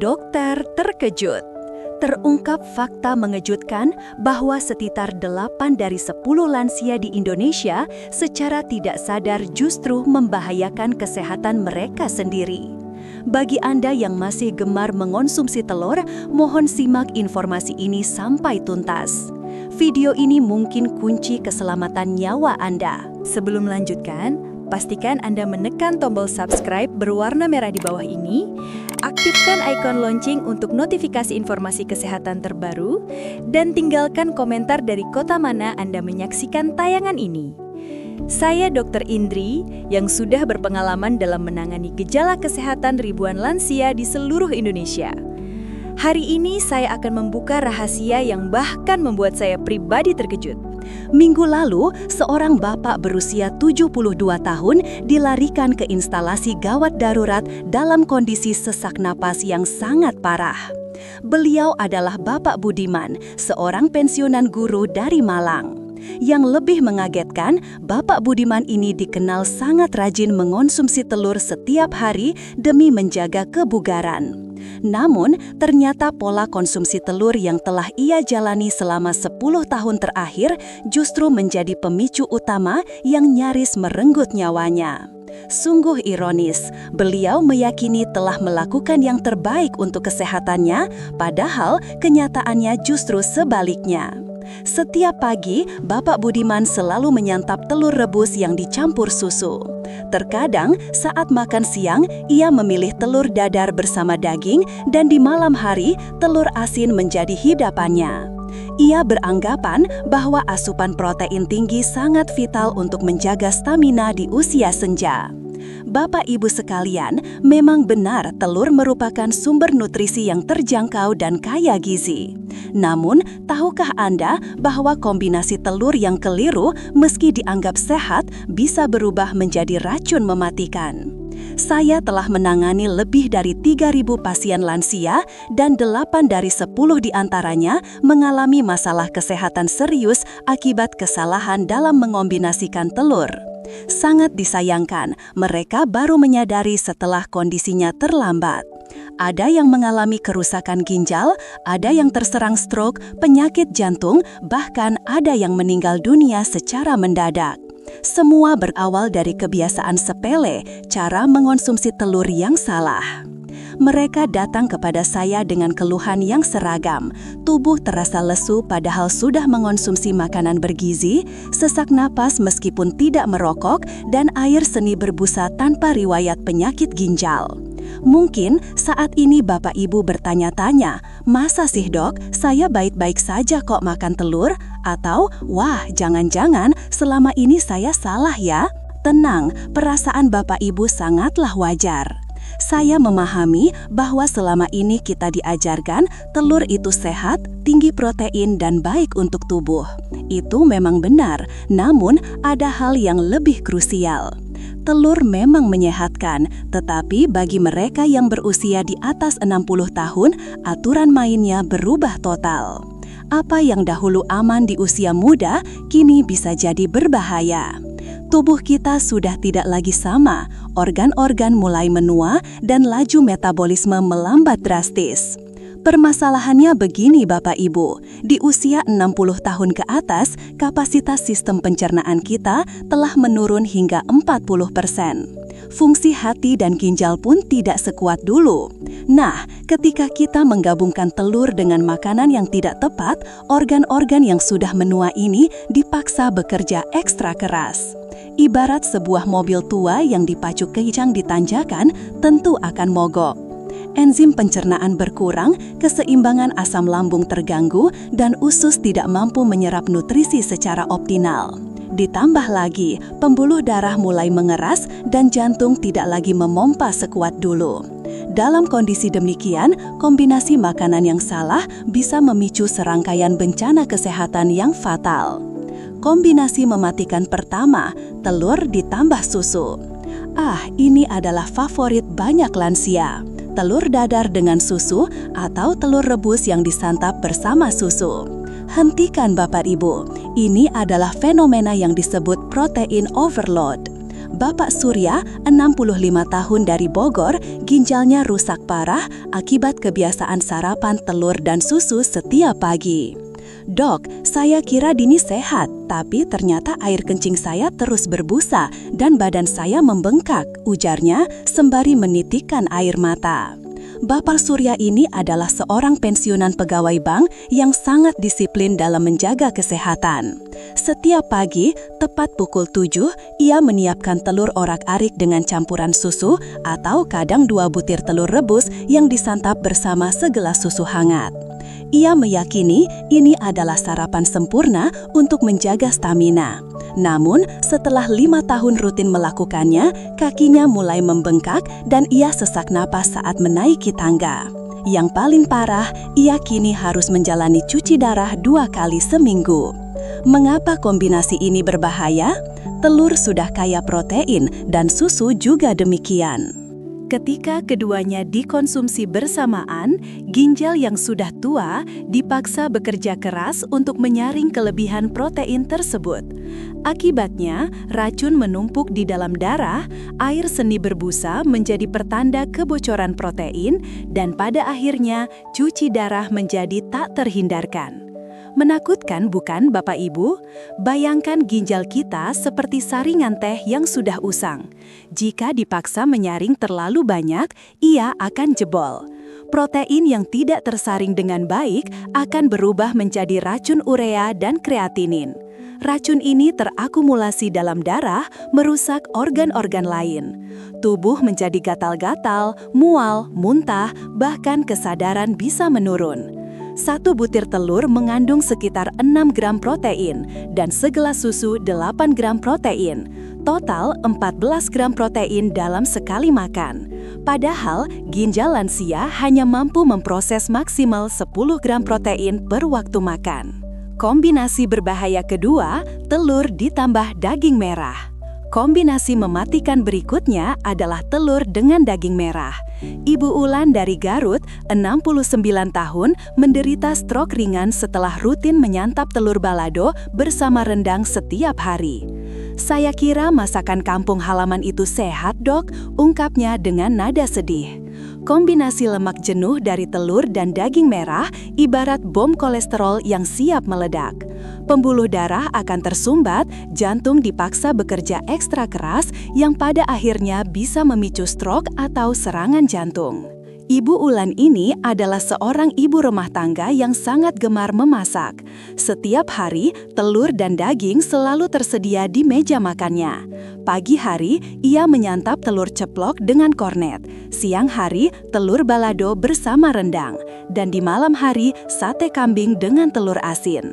Dokter terkejut. Terungkap fakta mengejutkan bahwa sekitar 8 dari 10 lansia di Indonesia secara tidak sadar justru membahayakan kesehatan mereka sendiri. Bagi Anda yang masih gemar mengonsumsi telur, mohon simak informasi ini sampai tuntas. Video ini mungkin kunci keselamatan nyawa Anda. Sebelum melanjutkan, pastikan Anda menekan tombol subscribe berwarna merah di bawah ini, aktifkan ikon lonceng untuk notifikasi informasi kesehatan terbaru, dan tinggalkan komentar dari kota mana Anda menyaksikan tayangan ini. Saya Dr. Indri yang sudah berpengalaman dalam menangani gejala kesehatan ribuan lansia di seluruh Indonesia. Hari ini saya akan membuka rahasia yang bahkan membuat saya pribadi terkejut. Minggu lalu, seorang bapak berusia 72 tahun dilarikan ke instalasi gawat darurat dalam kondisi sesak napas yang sangat parah. Beliau adalah Bapak Budiman, seorang pensiunan guru dari Malang. Yang lebih mengagetkan, Bapak Budiman ini dikenal sangat rajin mengonsumsi telur setiap hari demi menjaga kebugaran. Namun, ternyata pola konsumsi telur yang telah ia jalani selama 10 tahun terakhir justru menjadi pemicu utama yang nyaris merenggut nyawanya. Sungguh ironis, beliau meyakini telah melakukan yang terbaik untuk kesehatannya, padahal kenyataannya justru sebaliknya. Setiap pagi, Bapak Budiman selalu menyantap telur rebus yang dicampur susu. Terkadang, saat makan siang, ia memilih telur dadar bersama daging dan di malam hari, telur asin menjadi hidapannya. Ia beranggapan bahwa asupan protein tinggi sangat vital untuk menjaga stamina di usia senja. Bapak Ibu sekalian, memang benar telur merupakan sumber nutrisi yang terjangkau dan kaya gizi. Namun, tahukah Anda bahwa kombinasi telur yang keliru meski dianggap sehat bisa berubah menjadi racun mematikan? Saya telah menangani lebih dari 3.000 pasien lansia dan 8 dari 10 diantaranya mengalami masalah kesehatan serius akibat kesalahan dalam mengombinasikan telur. Sangat disayangkan, mereka baru menyadari setelah kondisinya terlambat. Ada yang mengalami kerusakan ginjal, ada yang terserang stroke, penyakit jantung, bahkan ada yang meninggal dunia secara mendadak. Semua berawal dari kebiasaan sepele, cara mengonsumsi telur yang salah. Mereka datang kepada saya dengan keluhan yang seragam. Tubuh terasa lesu padahal sudah mengonsumsi makanan bergizi, sesak napas meskipun tidak merokok, dan air seni berbusa tanpa riwayat penyakit ginjal. Mungkin saat ini Bapak Ibu bertanya-tanya, masa sih dok, saya baik-baik saja kok makan telur? Atau, wah jangan-jangan selama ini saya salah ya? Tenang, perasaan Bapak Ibu sangatlah wajar. Saya memahami bahwa selama ini kita diajarkan telur itu sehat, tinggi protein, dan baik untuk tubuh. Itu memang benar, namun ada hal yang lebih krusial. Telur memang menyehatkan, tetapi bagi mereka yang berusia di atas 60 tahun, aturan mainnya berubah total. Apa yang dahulu aman di usia muda, kini bisa jadi berbahaya. Tubuh kita sudah tidak lagi sama, organ-organ mulai menua dan laju metabolisme melambat drastis. Permasalahannya begini Bapak Ibu, di usia 60 tahun ke atas, kapasitas sistem pencernaan kita telah menurun hingga 40%. Fungsi hati dan ginjal pun tidak sekuat dulu. Nah, ketika kita menggabungkan telur dengan makanan yang tidak tepat, organ-organ yang sudah menua ini dipaksa bekerja ekstra keras. Ibarat sebuah mobil tua yang dipacu kencang di tanjakan, tentu akan mogok. Enzim pencernaan berkurang, keseimbangan asam lambung terganggu, dan usus tidak mampu menyerap nutrisi secara optimal. Ditambah lagi, pembuluh darah mulai mengeras dan jantung tidak lagi memompa sekuat dulu. Dalam kondisi demikian, kombinasi makanan yang salah bisa memicu serangkaian bencana kesehatan yang fatal. Kombinasi mematikan pertama, telur ditambah susu. Ini adalah favorit banyak lansia. Telur dadar dengan susu atau telur rebus yang disantap bersama susu. Hentikan Bapak Ibu, ini adalah fenomena yang disebut protein overload. Bapak Surya, 65 tahun dari Bogor, ginjalnya rusak parah akibat kebiasaan sarapan telur dan susu setiap pagi. "Dok, saya kira Dini sehat, tapi ternyata air kencing saya terus berbusa dan badan saya membengkak," ujarnya sembari menitikkan air mata. Bapak Surya ini adalah seorang pensiunan pegawai bank yang sangat disiplin dalam menjaga kesehatan. Setiap pagi, tepat pukul 7, ia menyiapkan telur orak-arik dengan campuran susu atau kadang 2 butir telur rebus yang disantap bersama segelas susu hangat. Ia meyakini ini adalah sarapan sempurna untuk menjaga stamina. Namun, setelah 5 tahun rutin melakukannya, kakinya mulai membengkak dan ia sesak napas saat menaiki tangga. Yang paling parah, ia kini harus menjalani cuci darah 2 kali seminggu. Mengapa kombinasi ini berbahaya? Telur sudah kaya protein dan susu juga demikian. Ketika keduanya dikonsumsi bersamaan, ginjal yang sudah tua dipaksa bekerja keras untuk menyaring kelebihan protein tersebut. Akibatnya, racun menumpuk di dalam darah, air seni berbusa menjadi pertanda kebocoran protein, dan pada akhirnya cuci darah menjadi tak terhindarkan. Menakutkan bukan Bapak Ibu? Bayangkan ginjal kita seperti saringan teh yang sudah usang. Jika dipaksa menyaring terlalu banyak, ia akan jebol. Protein yang tidak tersaring dengan baik akan berubah menjadi racun urea dan kreatinin. Racun ini terakumulasi dalam darah, merusak organ-organ lain. Tubuh menjadi gatal-gatal, mual, muntah, bahkan kesadaran bisa menurun. 1 butir telur mengandung sekitar 6 gram protein dan segelas susu 8 gram protein. Total 14 gram protein dalam sekali makan. Padahal ginjal lansia hanya mampu memproses maksimal 10 gram protein per waktu makan. Kombinasi berbahaya kedua, telur ditambah daging merah. Kombinasi mematikan berikutnya adalah telur dengan daging merah. Ibu Ulan dari Garut, 69 tahun, menderita stroke ringan setelah rutin menyantap telur balado bersama rendang setiap hari. "Saya kira masakan kampung halaman itu sehat, Dok," ungkapnya dengan nada sedih. Kombinasi lemak jenuh dari telur dan daging merah ibarat bom kolesterol yang siap meledak. Pembuluh darah akan tersumbat, jantung dipaksa bekerja ekstra keras yang pada akhirnya bisa memicu stroke atau serangan jantung. Ibu Ulan ini adalah seorang ibu rumah tangga yang sangat gemar memasak. Setiap hari, telur dan daging selalu tersedia di meja makannya. Pagi hari, ia menyantap telur ceplok dengan kornet. Siang hari, telur balado bersama rendang. Dan di malam hari, sate kambing dengan telur asin.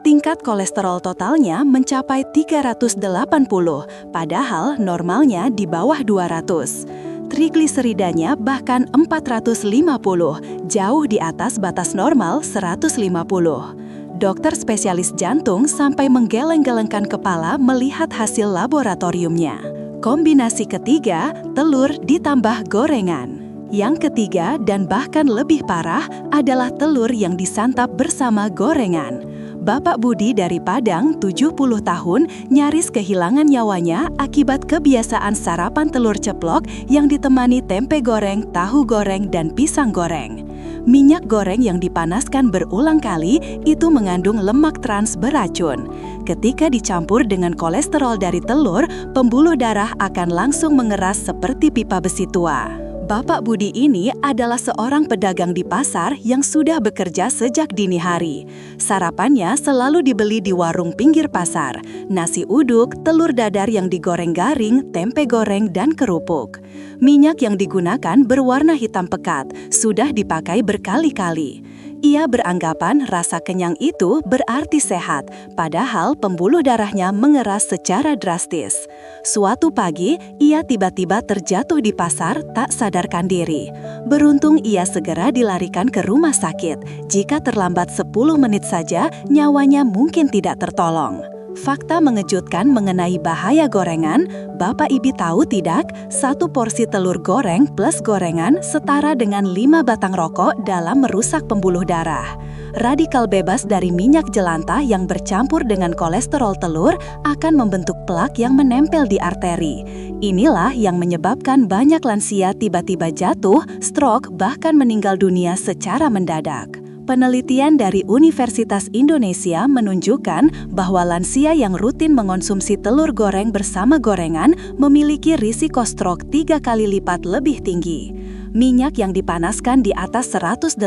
Tingkat kolesterol totalnya mencapai 380, padahal normalnya di bawah 200. Trigliseridanya bahkan 450, jauh di atas batas normal 150. Dokter spesialis jantung sampai menggeleng-gelengkan kepala melihat hasil laboratoriumnya. Kombinasi ketiga, telur ditambah gorengan. Yang ketiga dan bahkan lebih parah adalah telur yang disantap bersama gorengan. Bapak Budi dari Padang, 70 tahun, nyaris kehilangan nyawanya akibat kebiasaan sarapan telur ceplok yang ditemani tempe goreng, tahu goreng, dan pisang goreng. Minyak goreng yang dipanaskan berulang kali itu mengandung lemak trans beracun. Ketika dicampur dengan kolesterol dari telur, pembuluh darah akan langsung mengeras seperti pipa besi tua. Bapak Budi ini adalah seorang pedagang di pasar yang sudah bekerja sejak dini hari. Sarapannya selalu dibeli di warung pinggir pasar, nasi uduk, telur dadar yang digoreng garing, tempe goreng, dan kerupuk. Minyak yang digunakan berwarna hitam pekat, sudah dipakai berkali-kali. Ia beranggapan rasa kenyang itu berarti sehat, padahal pembuluh darahnya mengeras secara drastis. Suatu pagi, ia tiba-tiba terjatuh di pasar tak sadarkan diri. Beruntung ia segera dilarikan ke rumah sakit. Jika terlambat 10 menit saja, nyawanya mungkin tidak tertolong. Fakta mengejutkan mengenai bahaya gorengan. Bapak Ibu tahu tidak, satu porsi telur goreng plus gorengan setara dengan 5 batang rokok dalam merusak pembuluh darah. Radikal bebas dari minyak jelantah yang bercampur dengan kolesterol telur akan membentuk plak yang menempel di arteri. Inilah yang menyebabkan banyak lansia tiba-tiba jatuh, stroke, bahkan meninggal dunia secara mendadak. Penelitian dari Universitas Indonesia menunjukkan bahwa lansia yang rutin mengonsumsi telur goreng bersama gorengan memiliki risiko stroke 3 kali lipat lebih tinggi. Minyak yang dipanaskan di atas 180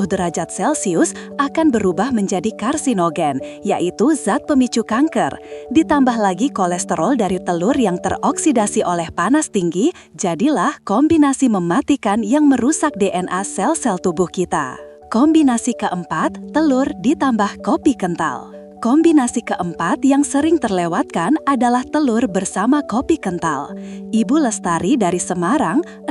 derajat Celcius akan berubah menjadi karsinogen, yaitu zat pemicu kanker. Ditambah lagi kolesterol dari telur yang teroksidasi oleh panas tinggi, jadilah kombinasi mematikan yang merusak DNA sel-sel tubuh kita. Kombinasi keempat, telur ditambah kopi kental. Kombinasi keempat yang sering terlewatkan adalah telur bersama kopi kental. Ibu Lestari dari Semarang, 60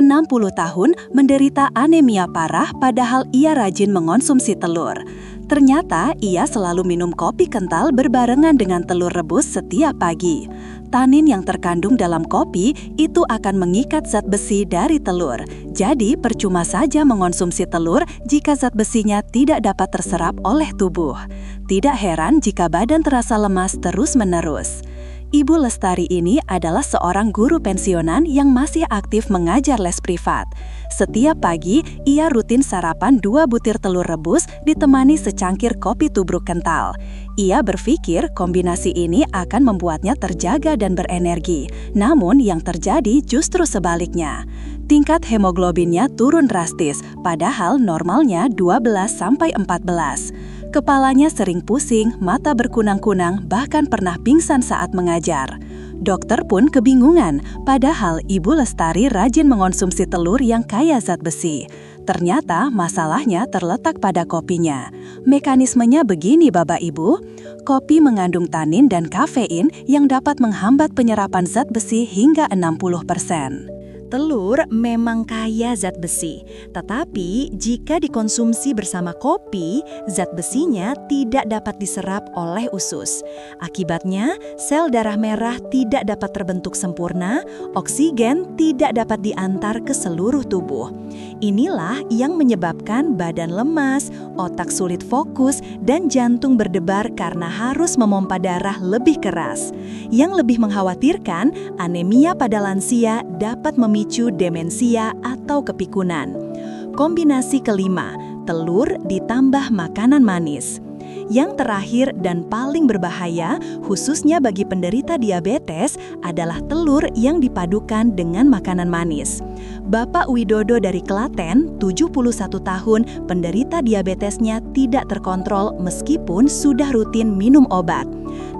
tahun, menderita anemia parah padahal ia rajin mengonsumsi telur. Ternyata ia selalu minum kopi kental berbarengan dengan telur rebus setiap pagi. Tanin yang terkandung dalam kopi itu akan mengikat zat besi dari telur. Jadi percuma saja mengonsumsi telur jika zat besinya tidak dapat terserap oleh tubuh. Tidak heran jika badan terasa lemas terus-menerus. Ibu Lestari ini adalah seorang guru pensiunan yang masih aktif mengajar les privat. Setiap pagi, ia rutin sarapan 2 butir telur rebus ditemani secangkir kopi tubruk kental. Ia berpikir kombinasi ini akan membuatnya terjaga dan berenergi. Namun yang terjadi justru sebaliknya. Tingkat hemoglobinnya turun drastis, padahal normalnya 12-14. Kepalanya sering pusing, mata berkunang-kunang, bahkan pernah pingsan saat mengajar. Dokter pun kebingungan, padahal Ibu Lestari rajin mengonsumsi telur yang kaya zat besi. Ternyata masalahnya terletak pada kopinya. Mekanismenya begini Bapak Ibu, kopi mengandung tanin dan kafein yang dapat menghambat penyerapan zat besi hingga 60%. Telur memang kaya zat besi, tetapi jika dikonsumsi bersama kopi, zat besinya tidak dapat diserap oleh usus. Akibatnya, sel darah merah tidak dapat terbentuk sempurna, oksigen tidak dapat diantar ke seluruh tubuh. Inilah yang menyebabkan badan lemas, otak sulit fokus, dan jantung berdebar karena harus memompa darah lebih keras. Yang lebih mengkhawatirkan, anemia pada lansia dapat memicu demensia atau kepikunan. Kombinasi kelima, telur ditambah makanan manis. Yang terakhir dan paling berbahaya, khususnya bagi penderita diabetes, adalah telur yang dipadukan dengan makanan manis. Bapak Widodo dari Klaten, 71 tahun, penderita diabetesnya tidak terkontrol meskipun sudah rutin minum obat.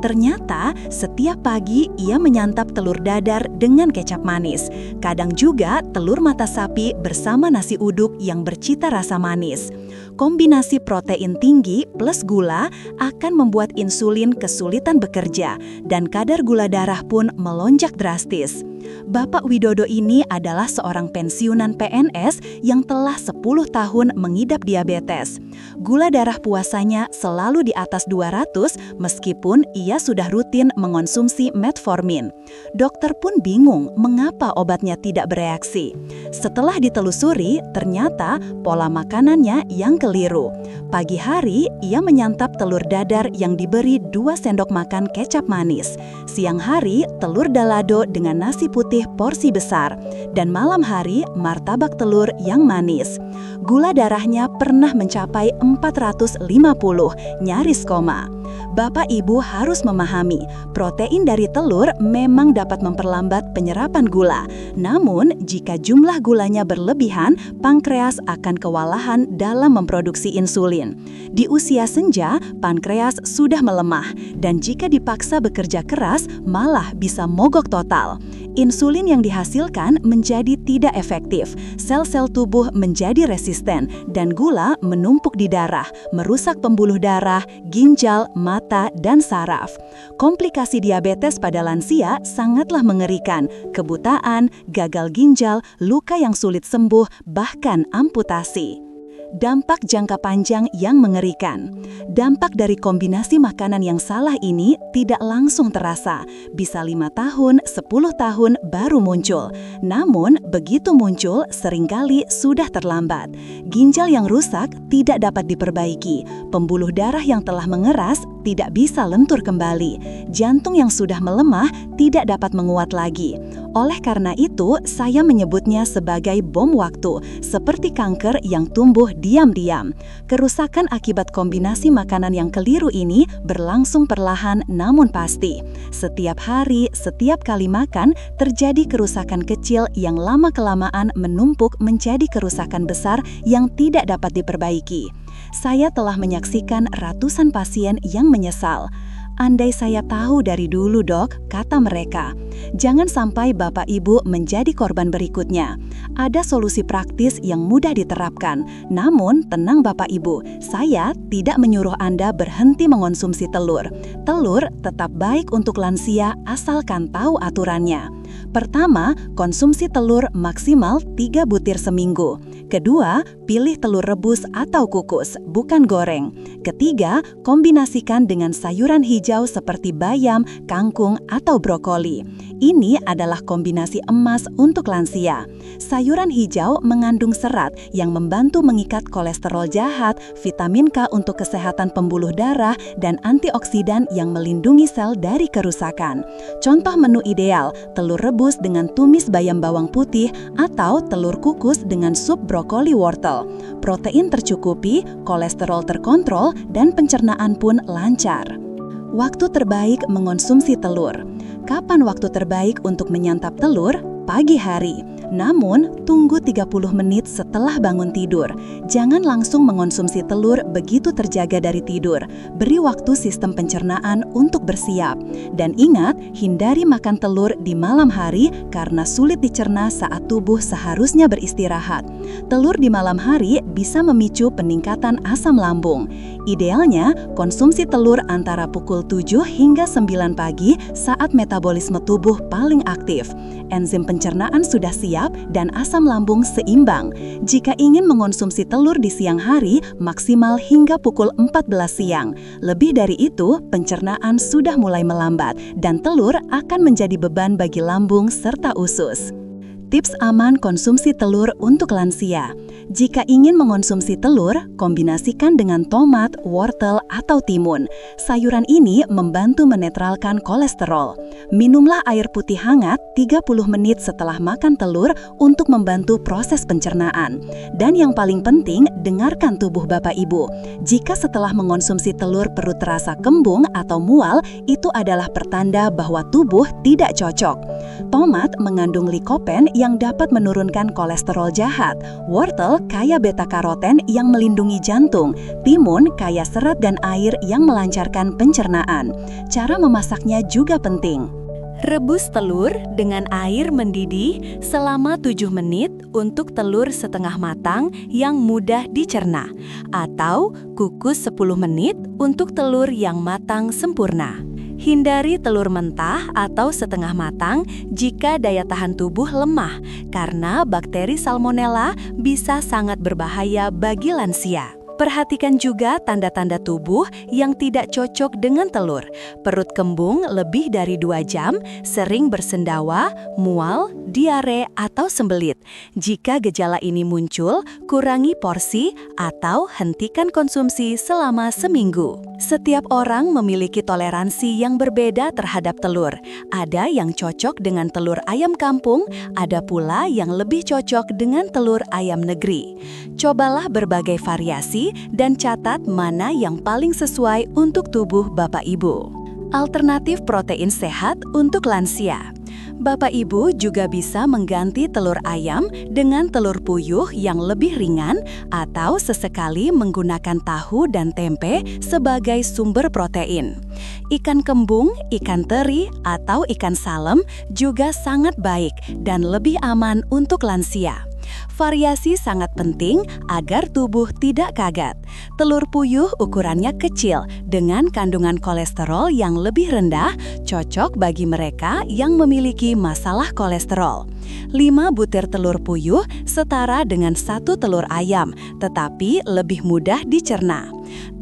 Ternyata, setiap pagi ia menyantap telur dadar dengan kecap manis. Kadang juga telur mata sapi bersama nasi uduk yang bercita rasa manis. Kombinasi protein tinggi plus gula akan membuat insulin kesulitan bekerja dan kadar gula darah pun melonjak drastis. Bapak Widodo ini adalah seorang pensiunan PNS yang telah 10 tahun mengidap diabetes. Gula darah puasanya selalu di atas 200 meskipun ia sudah rutin mengonsumsi metformin. Dokter pun bingung mengapa obatnya tidak bereaksi. Setelah ditelusuri, ternyata pola makanannya yang keliru. Pagi hari, ia menyantap telur dadar yang diberi 2 sendok makan kecap manis. Siang hari, telur dalado dengan nasi putih porsi besar. Dan malam hari, martabak telur yang manis. Gula darahnya pernah mencapai 450, nyaris koma. Bapak Ibu harus memahami, protein dari telur memang dapat memperlambat penyerapan gula. Namun, jika jumlah gulanya berlebihan, pankreas akan kewalahan dalam memproduksi insulin. Di usia senja, pankreas sudah melemah, dan jika dipaksa bekerja keras, malah bisa mogok total. Insulin yang dihasilkan menjadi tidak efektif, sel-sel tubuh menjadi resisten, dan gula menumpuk di darah, merusak pembuluh darah, ginjal, mata, dan saraf. Komplikasi diabetes pada lansia sangatlah mengerikan, kebutaan, gagal ginjal, luka yang sulit sembuh, bahkan amputasi. Dampak jangka panjang yang mengerikan. Dampak dari kombinasi makanan yang salah ini tidak langsung terasa. Bisa 5 tahun, 10 tahun baru muncul. Namun, begitu muncul, seringkali sudah terlambat. Ginjal yang rusak tidak dapat diperbaiki. Pembuluh darah yang telah mengeras tidak bisa lentur kembali. Jantung yang sudah melemah tidak dapat menguat lagi. Oleh karena itu, saya menyebutnya sebagai bom waktu, seperti kanker yang tumbuh diam-diam. Kerusakan akibat kombinasi makanan yang keliru ini berlangsung perlahan namun pasti. Setiap hari, setiap kali makan, terjadi kerusakan kecil yang lama-kelamaan menumpuk menjadi kerusakan besar yang tidak dapat diperbaiki. Saya telah menyaksikan ratusan pasien yang menyesal. "Andai saya tahu dari dulu, Dok," kata mereka. Jangan sampai Bapak Ibu menjadi korban berikutnya. Ada solusi praktis yang mudah diterapkan. Namun, tenang Bapak Ibu, saya tidak menyuruh Anda berhenti mengonsumsi telur. Telur tetap baik untuk lansia asalkan tahu aturannya. Pertama, konsumsi telur maksimal 3 butir seminggu. Kedua, pilih telur rebus atau kukus, bukan goreng. Ketiga, kombinasikan dengan sayuran hijau seperti bayam, kangkung, atau brokoli. Ini adalah kombinasi emas untuk lansia. Sayuran hijau mengandung serat yang membantu mengikat kolesterol jahat, vitamin K untuk kesehatan pembuluh darah, dan antioksidan yang melindungi sel dari kerusakan. Contoh menu ideal, telur rebus dengan tumis bayam bawang putih atau telur kukus dengan sup brokoli wortel. Protein tercukupi, kolesterol terkontrol, dan pencernaan pun lancar. Waktu terbaik mengonsumsi telur. Kapan waktu terbaik untuk menyantap telur? Pagi hari. Namun, tunggu 30 menit setelah bangun tidur. Jangan langsung mengonsumsi telur begitu terjaga dari tidur. Beri waktu sistem pencernaan untuk bersiap. Dan ingat, hindari makan telur di malam hari karena sulit dicerna saat tubuh seharusnya beristirahat. Telur di malam hari bisa memicu peningkatan asam lambung. Idealnya, konsumsi telur antara pukul 7 hingga 9 pagi saat metabolisme tubuh paling aktif. Enzim pencernaan sudah siap dan asam lambung seimbang. Jika ingin mengonsumsi telur di siang hari, maksimal hingga pukul 14 siang. Lebih dari itu, pencernaan sudah mulai melambat dan telur akan menjadi beban bagi lambung serta usus. Tips aman konsumsi telur untuk lansia. Jika ingin mengonsumsi telur, kombinasikan dengan tomat, wortel, atau timun. Sayuran ini membantu menetralkan kolesterol. Minumlah air putih hangat 30 menit setelah makan telur untuk membantu proses pencernaan. Dan yang paling penting, dengarkan tubuh Bapak Ibu. Jika setelah mengonsumsi telur perut terasa kembung atau mual, itu adalah pertanda bahwa tubuh tidak cocok. Tomat mengandung likopen yang dapat menurunkan kolesterol jahat. Wortel kaya beta-karoten yang melindungi jantung. Timun kaya serat dan air yang melancarkan pencernaan. Cara memasaknya juga penting. Rebus telur dengan air mendidih selama 7 menit untuk telur setengah matang yang mudah dicerna, atau kukus 10 menit untuk telur yang matang sempurna. Hindari telur mentah atau setengah matang jika daya tahan tubuh lemah, karena bakteri salmonella bisa sangat berbahaya bagi lansia. Perhatikan juga tanda-tanda tubuh yang tidak cocok dengan telur. Perut kembung lebih dari 2 jam, sering bersendawa, mual, diare, atau sembelit. Jika gejala ini muncul, kurangi porsi atau hentikan konsumsi selama seminggu. Setiap orang memiliki toleransi yang berbeda terhadap telur. Ada yang cocok dengan telur ayam kampung, ada pula yang lebih cocok dengan telur ayam negeri. Cobalah berbagai variasi dan catat mana yang paling sesuai untuk tubuh Bapak Ibu. Alternatif protein sehat untuk lansia. Bapak Ibu juga bisa mengganti telur ayam dengan telur puyuh yang lebih ringan atau sesekali menggunakan tahu dan tempe sebagai sumber protein. Ikan kembung, ikan teri, atau ikan salem juga sangat baik dan lebih aman untuk lansia. Variasi sangat penting agar tubuh tidak kaget. Telur puyuh ukurannya kecil dengan kandungan kolesterol yang lebih rendah, cocok bagi mereka yang memiliki masalah kolesterol. 5 butir telur puyuh setara dengan 1 telur ayam, tetapi lebih mudah dicerna.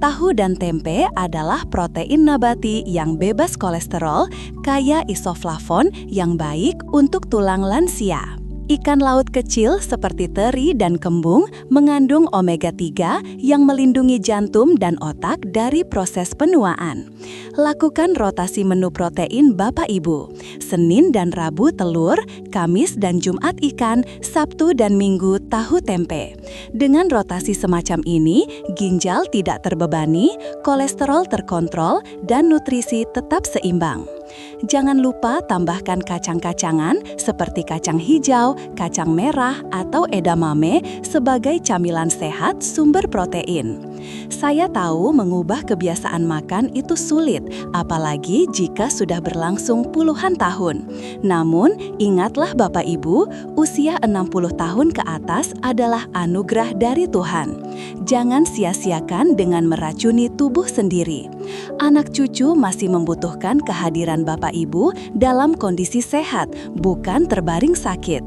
Tahu dan tempe adalah protein nabati yang bebas kolesterol, kaya isoflavon yang baik untuk tulang lansia. Ikan laut kecil seperti teri dan kembung mengandung omega-3 yang melindungi jantung dan otak dari proses penuaan. Lakukan rotasi menu protein Bapak Ibu. Senin dan Rabu telur, Kamis dan Jumat ikan, Sabtu dan Minggu tahu tempe. Dengan rotasi semacam ini, ginjal tidak terbebani, kolesterol terkontrol, dan nutrisi tetap seimbang. Jangan lupa tambahkan kacang-kacangan seperti kacang hijau, kacang merah, atau edamame sebagai camilan sehat sumber protein. Saya tahu mengubah kebiasaan makan itu sulit, apalagi jika sudah berlangsung puluhan tahun. Namun, ingatlah Bapak Ibu, usia 60 tahun ke atas adalah anugerah dari Tuhan. Jangan sia-siakan dengan meracuni tubuh sendiri. Anak cucu masih membutuhkan kehadiran Bapak Ibu dalam kondisi sehat, bukan terbaring sakit.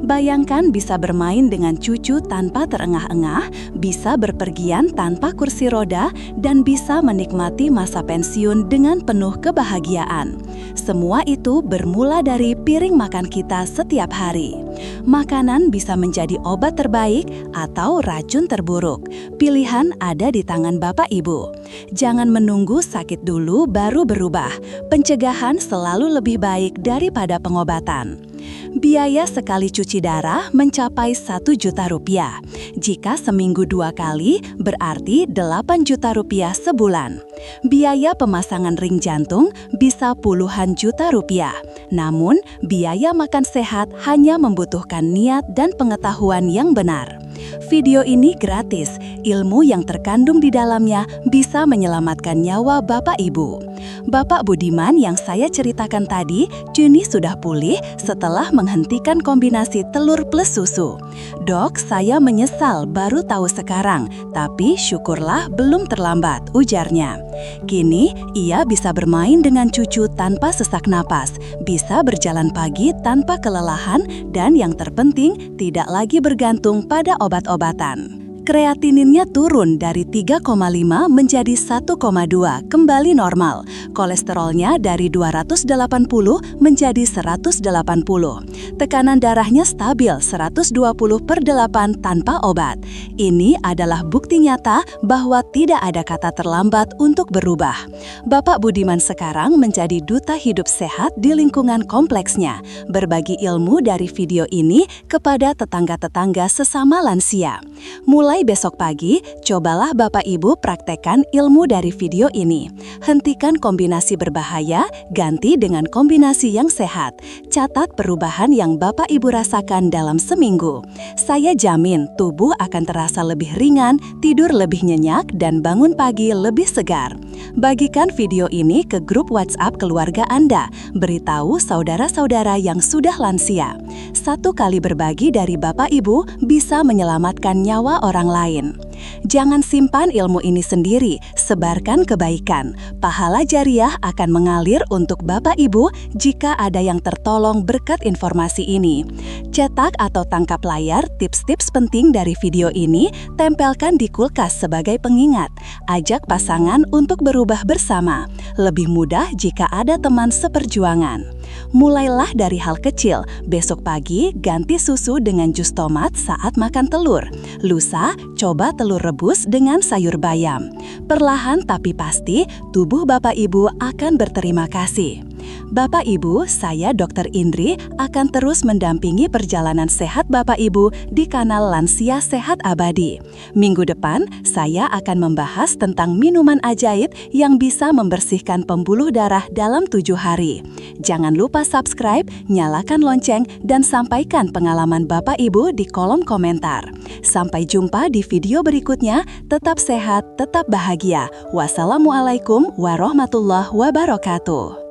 Bayangkan bisa bermain dengan cucu tanpa terengah-engah, bisa berpergian tanpa kursi roda, dan bisa menikmati masa pensiun dengan penuh kebahagiaan. Semua itu bermula dari piring makan kita setiap hari. Makanan bisa menjadi obat terbaik atau racun terburuk. Pilihan ada di tangan Bapak Ibu. Jangan menunggu sakit dulu baru berubah. Pencegahan selalu lebih baik daripada pengobatan. Biaya sekali cuci darah mencapai 1 juta rupiah. Jika seminggu 2 kali, berarti 8 juta rupiah sebulan. Biaya pemasangan ring jantung bisa puluhan juta rupiah. Namun, biaya makan sehat hanya membutuhkan niat dan pengetahuan yang benar. Video ini gratis, ilmu yang terkandung di dalamnya bisa menyelamatkan nyawa Bapak Ibu. Bapak Budiman yang saya ceritakan tadi kini sudah pulih setelah menghentikan kombinasi telur plus susu. Dok, saya menyesal baru tahu sekarang, tapi syukurlah belum terlambat, ujarnya. Kini, ia bisa bermain dengan cucu tanpa sesak napas, bisa berjalan pagi tanpa kelelahan, dan yang terpenting tidak lagi bergantung pada obat-obatan. Kreatininnya turun dari 3,5 menjadi 1,2, kembali normal. Kolesterolnya dari 280 menjadi 180. Tekanan darahnya stabil 120/8 tanpa obat. Ini adalah bukti nyata bahwa tidak ada kata terlambat untuk berubah. Bapak Budiman sekarang menjadi duta hidup sehat di lingkungan kompleksnya, berbagi ilmu dari video ini kepada tetangga-tetangga sesama lansia. Mulai besok pagi, cobalah Bapak Ibu praktekkan ilmu dari video ini. Hentikan kombinasi berbahaya, ganti dengan kombinasi yang sehat. Catat perubahan yang Bapak Ibu rasakan dalam seminggu. Saya jamin tubuh akan terasa lebih ringan, tidur lebih nyenyak, dan bangun pagi lebih segar. Bagikan video ini ke grup WhatsApp keluarga Anda. Beritahu saudara-saudara yang sudah lansia. 1 kali berbagi dari Bapak Ibu bisa menyelamatkan nyawa orang lain. Jangan simpan ilmu ini sendiri, sebarkan kebaikan. Pahala jariah akan mengalir untuk Bapak Ibu jika ada yang tertolong berkat informasi ini. Cetak atau tangkap layar tips-tips penting dari video ini, tempelkan di kulkas sebagai pengingat. Ajak pasangan untuk berubah bersama. Lebih mudah jika ada teman seperjuangan. Mulailah dari hal kecil. Besok pagi, ganti susu dengan jus tomat saat makan telur. Lusa, coba telur rebus dengan sayur bayam. Perlahan tapi pasti, tubuh Bapak Ibu akan berterima kasih. Bapak Ibu, saya Dr. Indri akan terus mendampingi perjalanan sehat Bapak Ibu di kanal Lansia Sehat Abadi. Minggu depan, saya akan membahas tentang minuman ajaib yang bisa membersihkan pembuluh darah dalam 7 hari. Jangan lupa subscribe, nyalakan lonceng, dan sampaikan pengalaman Bapak Ibu di kolom komentar. Sampai jumpa di video berikutnya, tetap sehat, tetap bahagia. Wassalamualaikum warahmatullahi wabarakatuh.